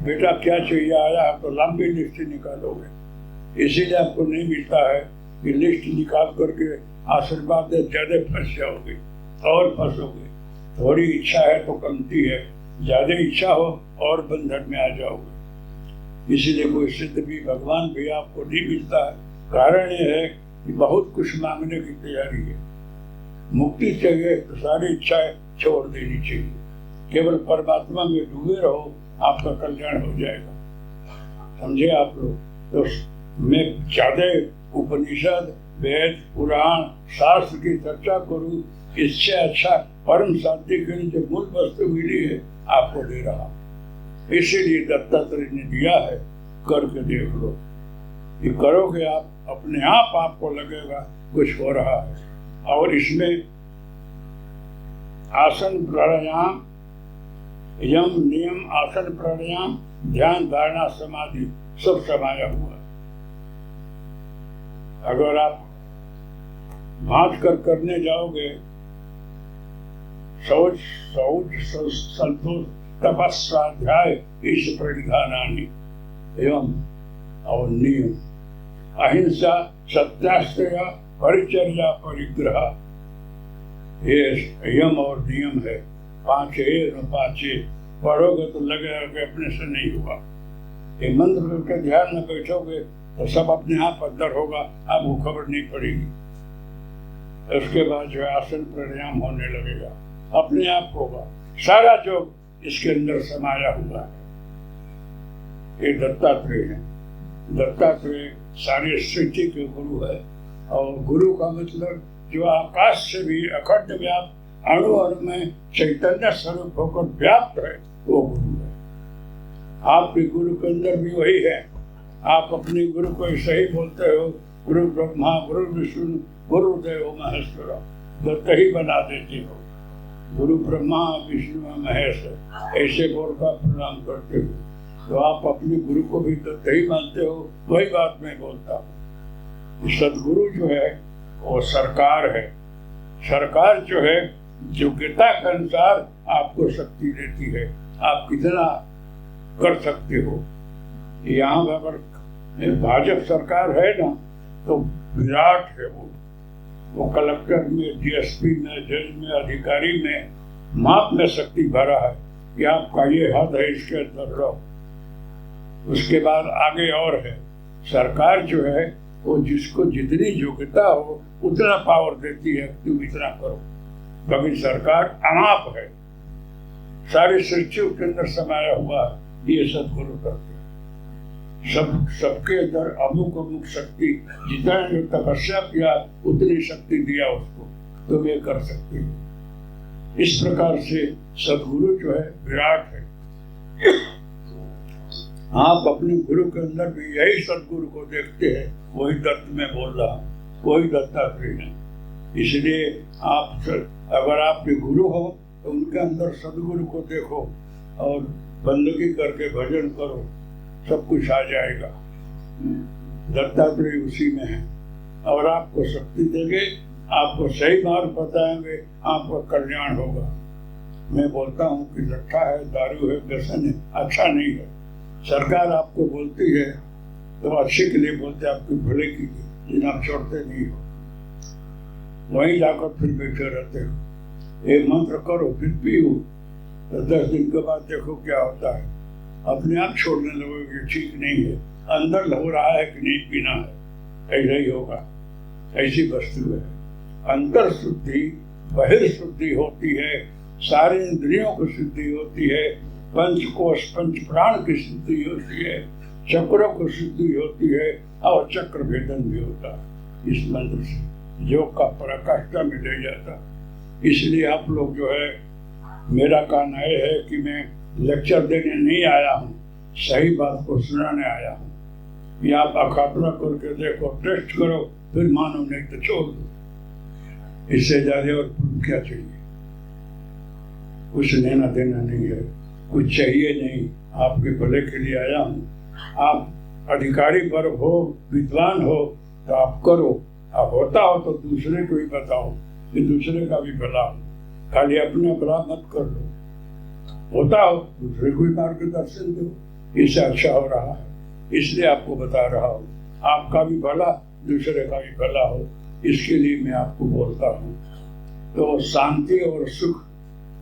Speaker 1: बेटा क्या चाहिए आया तो लंबी लिस्ट निकालोगे। इसीलिए आपको नहीं मिलता है कि लिस्ट निकाल करके आशीर्वाद दे, ज्यादा फंस जाओगे और फंसोगे। थोड़ी इच्छा है तो कमती है, ज्यादा इच्छा हो और बंधन में आ जाओगे। इसीलिए कोई सिद्ध भी भगवान भी आपको नहीं मिलता है। कारण ये है कि बहुत कुछ मांगने की तैयारी है। मुक्ति चाहिए तो सारी इच्छाएं छोड़ देनी चाहिए, केवल परमात्मा में डूबे रहो, आपका कल्याण हो जाएगा। समझे आप लोग? तो मैं ज्यादा उपनिषद, वेद, पुराण, शास्त्र की चर्चा करूं, इससे अच्छा परम शांति के लिए जो मूल वस्तु मिली है आपको दे रहा। इसीलिए दत्तात्रेय ने दिया है, करके देख लो। ये करोगे आप, अपने आप आपको लगेगा कुछ हो रहा है। और इसमें आसन प्राणायाम, यम नियम, आसन प्राणायाम, ध्यान, धारणा, समाधि सब समाया हुआ है। अगर आप भांज कर करने जाओगे, शौच संतोष तपस्वाध्याय ईश परिधानानि एवं और नियम, अहिंसा, सत्यास्त्रय, परिचर्या, परिग्रह, ये यम और नियम है। 5 पढ़ोगे तो लगेगा कि अपने से नहीं हुआ। ये मंत्र करके ध्यान में बैठोगे तो सब अपने आप अंदर होगा, आपको खबर नहीं पड़ेगी। उसके बाद जो आसन प्राणायाम होने लगेगा, अपने आप होगा। सारा जो इसके अंदर समाया हुआ है, ये दत्तात्रेय है। दत्तात्रेय सारे सृष्टि के गुरु है। और गुरु का मतलब जो आकाश से भी अखंड व्याप्त, अणु अणु में चैतन्य स्वरूप होकर व्याप्त है, वो गुरु है। आपके गुरु के अंदर भी वही है। आप अपने गुरु को ऐसे ही बोलते हो, गुरु ब्रह्मा, गुरु विष्णु, गुरुदेव महेश्वर, दत्त ही बना देते हो। गुरु ब्रह्मा, विष्णु, महेश ऐसे बोलकर प्रणाम करते हो, तो आप अपने गुरु को भी दत्त ही मानते हो। वही बात मैं बोलता हूँ। सदगुरु जो है वो सरकार है। सरकार जो है योग्यता के अनुसार आपको शक्ति देती है, आप कितना कर सकते हो। यहाँ अगर भाजपा सरकार है ना, तो विराट है वो कलेक्टर में, डीएसपी में, जज में, अधिकारी में, माप में शक्ति भरा है कि आपका ये हद है, इसके अंदर रहो। उसके बाद आगे और है। सरकार जो है वो जिसको जितनी योग्यता हो उतना पावर देती है, तुम इतना करो। कभी सरकार अनाप है, सारी सृष्टि के अंदर समाया हुआ है। ये सदगुरु करते हैं। सबके अंदर अमुक अमुक शक्ति, जितना जो तपस्या किया उतनी शक्ति दिया उसको, तुम ये कर सकते हो। इस प्रकार से सदगुरु जो है विराट है। आप अपने गुरु के अंदर भी यही सदगुरु को देखते हैं। वही दत्त में बोल रहा हूँ, वही दत्तात्रेय है। इसलिए आप अगर आपके गुरु हो तो उनके अंदर सदगुरु को देखो और बंदगी करके भजन करो, सब कुछ आ जाएगा। दत्तात्रेय उसी में है और आपको शक्ति देंगे, आपको सही मार्ग बताएंगे, आपका कल्याण होगा। मैं बोलता हूँ कि लट्ठा है, दारू है, व्यसन है, अच्छा नहीं है। सरकार आपको बोलती है तो अच्छे के लिए बोलते, आपके भले के लिए, लेकिन आप छोड़ते नहीं हो, वहीं जाकर फिर बैठे रहते हो। एक मंत्र करो, फिर पियो, तो 10 दिन के बाद देखो क्या होता है। अपने आप छोड़ने लगोगे, ठीक नहीं है, अंदर हो रहा है कि नहीं पीना है, ऐसा ही होगा। ऐसी वस्तु है। अंतर शुद्धि बहिर्शुद्धि होती है, सारे इंद्रियों की शुद्धि होती है, पंच कोश पंच प्राण की शुद्धि होती है, चक्रों की शुद्धि होती है और चक्र भेदन भी होता है। इस मंत्र से योग का पराकाष्ठा में ले जाता। इसलिए आप लोग जो है, मेरा कहना यह है कि मैं लेक्चर देने नहीं आया हूँ, सही बात को सुनाने आया हूँ। ये आप अखातरा करके देखो, टेस्ट करो, फिर मानो, नहीं तो छोड़ दो। इससे ज्यादा और क्या चाहिए? कुछ लेना देना नहीं है, कुछ चाहिए नहीं। आपके भले के लिए आया हूँ। आप अधिकारी पर हो, विद्वान हो तो आप करो, आप होता हो तो दूसरे को ही बताओ कि दूसरे का भी भला हो, खाली अपना भला मत कर लो। होता हो दूसरे को ही मार्गदर्शन दो, इससे अच्छा हो रहा है, इसलिए आपको बता रहा हूँ। आपका भी भला, दूसरे का भी भला हो, इसके लिए मैं आपको बोलता हूँ। तो शांति और सुख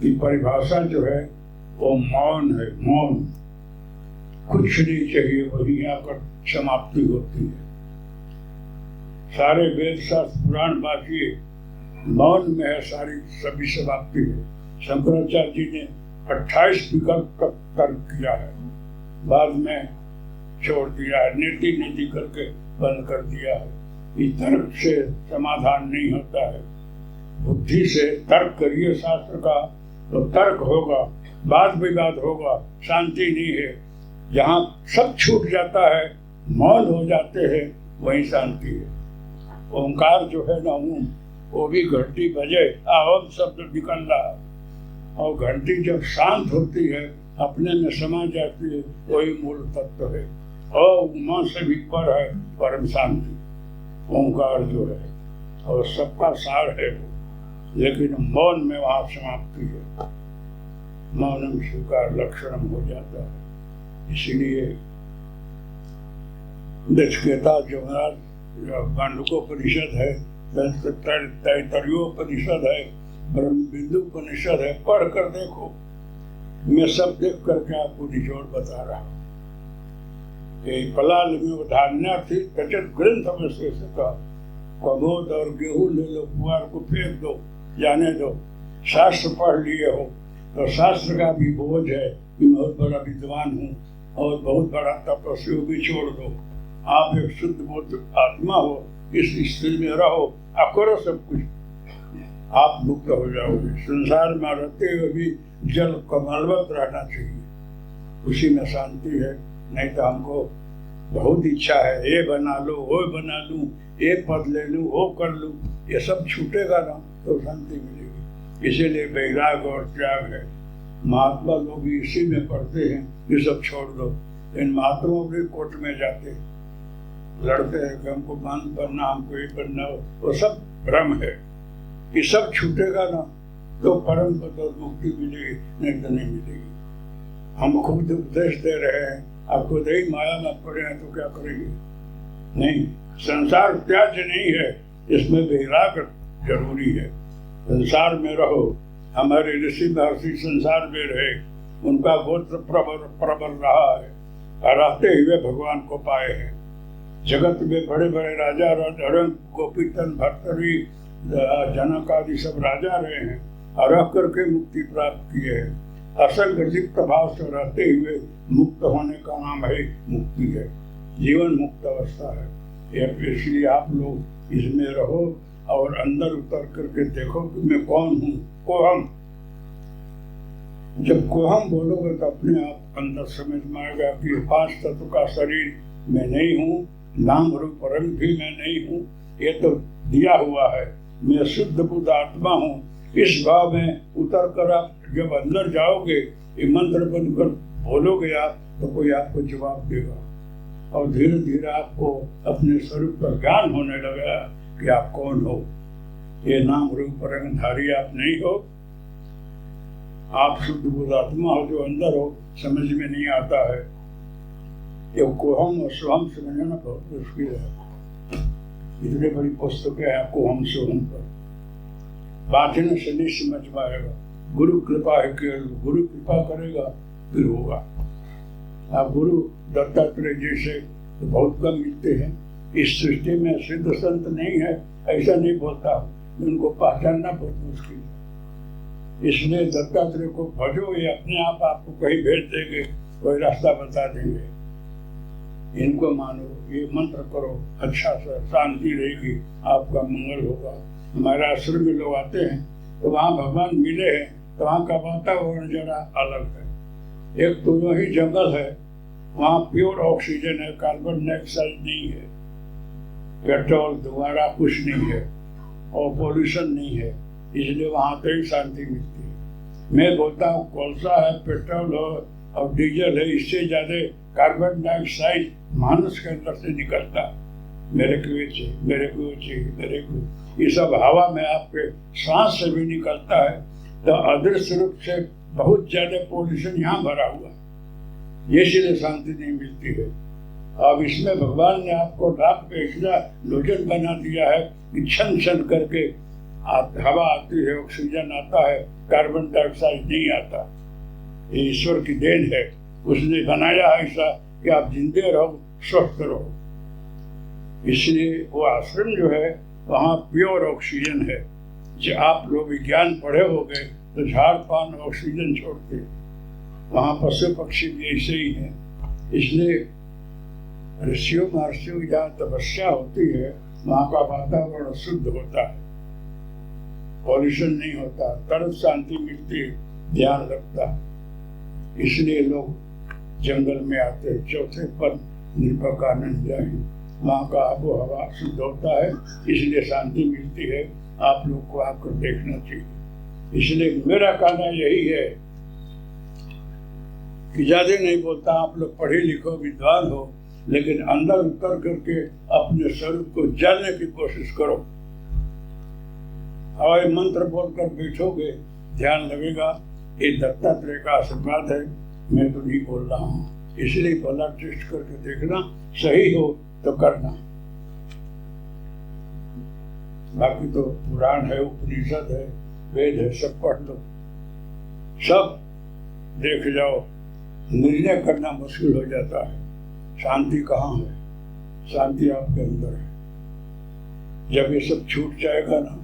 Speaker 1: की परिभाषा जो है वो मौन है। मौन, कुछ नहीं चाहिए, वही आकर समाप्ति होती है। सारे वेद शास्त्र पुराण बाकी मौन में है, सारी सभी समाप्ति है। शंकराचार्य जी ने 28 विकल्प तक तर्क किया है, बाद में छोड़ दिया है, नीति नीति करके बंद कर दिया है। इस तर्क से समाधान नहीं होता है। बुद्धि से तर्क करिए शास्त्र का तो तर्क होगा, वाद विवाद होगा, शांति नहीं है। जहाँ सब छूट जाता है, मौन हो जाते हैं, वही शांति है। ओंकार जो है ना, वो भी घंटी बजे, ओम शब्द निकल रहा है, और घंटी जब शांत होती है, अपने में समा जाती है, वही मूल तत्व है। और मां से भी पर है परम शांति, ओंकार जो है, और सबका सार है वो। लेकिन मौन में वहां समाप्ति है, मौनम स्वीकार लक्षणम हो जाता है। इसीलिए नचिकेता जमराज पांडुकोपनिषद है, तैतरीयोपनिषद है, ब्रह्मबिंदुपनिषद है, पढ़ कर देखो। मैं सब देख करके आपको निचोड़ बता रहा हूँ। पलाल में धान्या थी कचित ग्रंथ में शेष का, कमोद और गेहूं ले लो, कुआर को फेंक दो, जाने दो। शास्त्र पढ़ लिए हो तो शास्त्र का भी बोझ है कि बहुत बड़ा विद्वान हूँ और बहुत बड़ा तपस्वी भी छोड़ दो। आप एक शुद्ध बुद्ध आत्मा हो, इस स्थिति में रहो, आप करो सब कुछ, आप मुक्त हो जाओगे। संसार में रहते हुए भी जल कमलवत रहना चाहिए, उसी में शांति है। नहीं तो हमको बहुत इच्छा है, ये बना लो, वो बना लूं, ये पद ले लूं, वो कर लूं, ये सब छूटेगा ना तो शांति मिलेगी। इसीलिए वैराग और त्याग है। महात्मा लोग भी इसी में पढ़ते हैं, ये सब छोड़ दो। इन महात्माओं भी कोर्ट में जाते लड़ते हैं कि हमको मान बनना, हमको ये बनना, वो सब भ्रम है। ये सब छूटेगा ना तो परम पद और मुक्ति मिलेगी, नहीं तो नहीं मिलेगी। हम खुद उपदेश दे रहे हैं, आप खुद ही माया में पड़े हैं तो क्या करेंगे? नहीं, संसार त्याज्य नहीं है, इसमें वैराग जरूरी है। संसार में रहो। हमारे ऋषि महर्षि संसार में रहे, उनका गोत्र प्रबल रहा है, रहते हुए भगवान को पाए हैं। जगत में बड़े बड़े राजा रंग, गोपीतन, भर्तरी, जनक आदि सब राजा रहे हैं और रह करके मुक्ति प्राप्त किए हैं। असंग लिप्त भाव से रहते हुए मुक्त होने का नाम है मुक्ति है, जीवन मुक्त अवस्था है। इसलिए आप लोग इसमें रहो और अंदर उतर करके देखो कि मैं कौन हूँ। कोहम, जब कोहम बोलोगे तो अपने आप अंदर समझ में आएगा कि 5 तत्व का शरीर मैं नहीं हूँ, नाम रूप रंग भी मैं नहीं हूँ, ये तो दिया हुआ है। मैं शुद्ध बुद्ध आत्मा हूँ। इस भाव में उतर कर आप जब अंदर जाओगे, ये मंत्र बनकर बोलोगे आप, तो कोई आपको जवाब देगा और धीरे धीरे आपको अपने स्वरूप का ज्ञान होने लगेगा कि आप कौन हो। ये नाम रूप रंगधारी आप नहीं हो, आप शुद्ध बुद्ध आत्मा हो जो अंदर हो, समझ में नहीं आता है। ये कोहम और सोहम समझना बहुत मुश्किल है। इतनी बड़ी पुस्तकें हैं कोहम सोहम पर, बांटने से नहीं समझ पाएगा। गुरु कृपा है, केवल गुरु कृपा करेगा फिर होगा। आप गुरु दत्तात्रेय जैसे तो बहुत कम मिलते हैं इस सृष्टि में। सिद्ध संत नहीं है ऐसा नहीं बोलता हूँ, उनको पहचानना बहुत मुश्किल है। इसलिए दत्तात्रेय को भजो, ये अपने आप आपको कहीं भेज देंगे, कोई रास्ता बता देंगे। इनको मानो, ये मंत्र करो, अच्छा सा शांति रहेगी, आपका मंगल होगा। हमारे आश्रम में लोग आते हैं तो वहाँ भगवान मिले हैं, तो वहाँ का वातावरण जरा अलग है। एक तो वही जंगल है, वहाँ प्योर ऑक्सीजन है, कार्बन डाइऑक्साइड नहीं है, पेट्रोल दोबारा कुछ नहीं है और पोल्यूशन नहीं है, इसलिए वहाँ तो ही शांति मिलती है। मैं बोलता हूँ कोलसा है, पेट्रोल हो, और डीजल है, इससे ज्यादा कार्बन डाइऑक्साइड मानस के अंदर से निकलता, मेरे को ये सब हवा में आपके सांस से भी निकलता है। तो अदृश्य रूप से बहुत ज्यादा पोल्यूशन यहाँ भरा हुआ है, ये इसलिए शांति नहीं मिलती है। अब इसमें भगवान ने आपको ढाप के इतना लोचन बना दिया है कि छन छन करके हवा आती है, ऑक्सीजन आता है, कार्बन डाइऑक्साइड नहीं आता। ये ईश्वर की देन है, उसने बनाया ऐसा कि आप जिंदे रहो, स्वस्थ रहो। इसलिए वो आश्रम जो है वहाँ प्योर ऑक्सीजन है। जो आप लोग विज्ञान पढ़े होंगे तो झाड़ पान ऑक्सीजन छोड़ते, वहाँ पशु पक्षी भी ऐसे ही हैं। इसलिए ऋषियों महर्षियों की जहाँ तपस्या होती है वहाँ का वातावरण शुद्ध होता है, पॉल्यूशन नहीं होता, तरत शांति मिलती है, ध्यान रखता है। इसलिए लोग जंगल में आते हैं। चौथे पद निर्भकानंद जाए, वहाँ का आबो हवा शुद्ध होता है, इसलिए शांति मिलती है। आप लोग को आकर देखना चाहिए। इसलिए मेरा कहना यही है कि ज्यादा नहीं बोलता, आप लोग पढ़े लिखो विद्वान हो, लेकिन अंदर उतर करके अपने स्वरूप को जानने की कोशिश करो। और मंत्र बोलकर बैठोगे, ध्यान लगेगा, ये दत्तात्रेय का आशीर्वाद है, मैं तो नहीं बोल रहा हूँ। इसलिए भला टेस्ट करके देखना, सही हो तो करना। बाकी तो पुराण है, उपनिषद है, वेद है, सब पढ़ लो, सब देख जाओ। निर्णय करना मुश्किल हो जाता है, शांति कहाँ है? शांति आपके अंदर है। जब ये सब छूट जाएगा ना,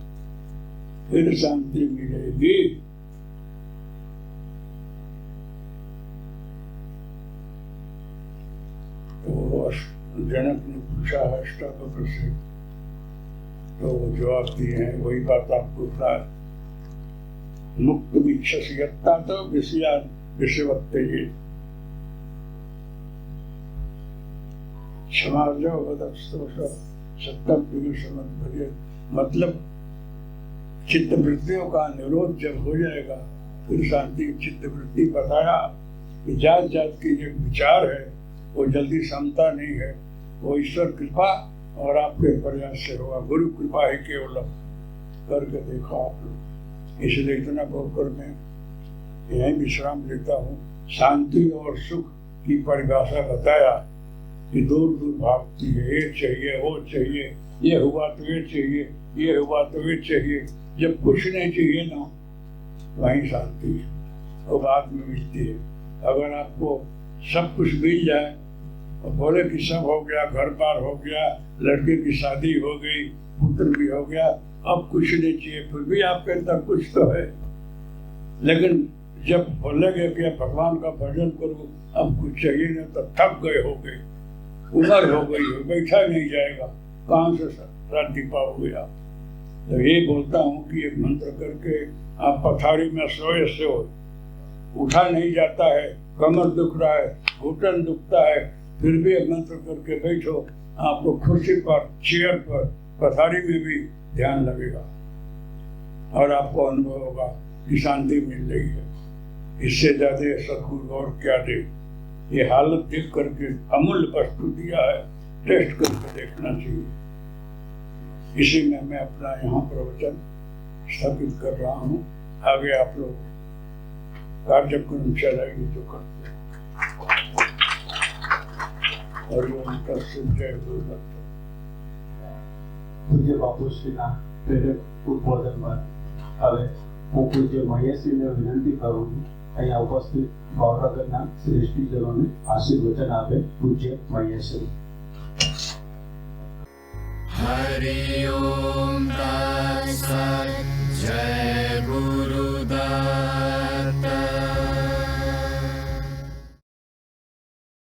Speaker 1: फिर शांति मिलेगी। तो जनक ने पूछा है अष्टावक्र से, तो वो जवाब दिए हैं, वही बात आपको बता। मुक्त विक्षता तो विषयवत्ते मतलब चित्त वृत्तियों का निरोध जब हो जाएगा, फिर शांति। चित्त वृत्ति बताया कि जात जात की जो विचार है वो जल्दी क्षमता नहीं है, वो ईश्वर कृपा और आपके प्रयास से होगा। गुरु कृपा ही केवल, करके देखो आप लोग। इसलिए इतना बोलकर मैं यही विश्राम लेता हूँ। शांति और सुख की परिभाषा बताया कि दूर दूर भागती है, ये चाहिए, वो चाहिए, ये हुआ तो ये चाहिए, ये हुआ तो ये चाहिए। जब कुछ नहीं चाहिए ना, वहीं शांति है, वो बाद में मिलती है। अगर आपको सब कुछ मिल जाए और बोले कि सब हो गया, घर बार हो गया, लड़के की शादी हो गई, पुत्र भी हो गया, अब कुछ नहीं चाहिए, फिर भी आपके अंदर कुछ तो है। लेकिन जब बोलेंगे कि भगवान का भजन करो, अब कुछ चाहिए ना, तो थक गए हो गए, उम्र हो गई है, बैठा नहीं जाएगा, कहाँ से शांति पाओगे आप? तो ये बोलता हूँ कि एक मंत्र करके आप पथारी में सोए से हो, उठा नहीं जाता है, कमर दुख रहा है, घुटन दुखता है, फिर भी एक मंत्र करके बैठो, आपको कुर्सी पर, चेयर पर, पथारी में भी ध्यान लगेगा और आपको अनुभव होगा कि शांति मिल रही है। इससे ज्यादा सदगुरु और क्या दे? ये हालत देख करके अमूल्य वस्तु दिया है, टेस्ट करके देखना चाहिए। इसी में मैं अपना यहाँ प्रवचन स्थापित कर रहा हूँ। आगे आप लोग कार्यक्रम चलाइए जो करते और उनका जय गुरुदत्त।
Speaker 2: પૂજ્ય બાપુશ્રીના પ્રેરક ઉદ્બોધન બાદ હવે હું પૂજ્ય મહેશજીને વિનંતી કરું છું, અહીંયા ઉપસ્થિત ભાવનગરના શ્રેષ્ઠીજનોને આશીર્વચન આપે પૂજ્ય મહેશજી।
Speaker 3: હરિ ઓમ।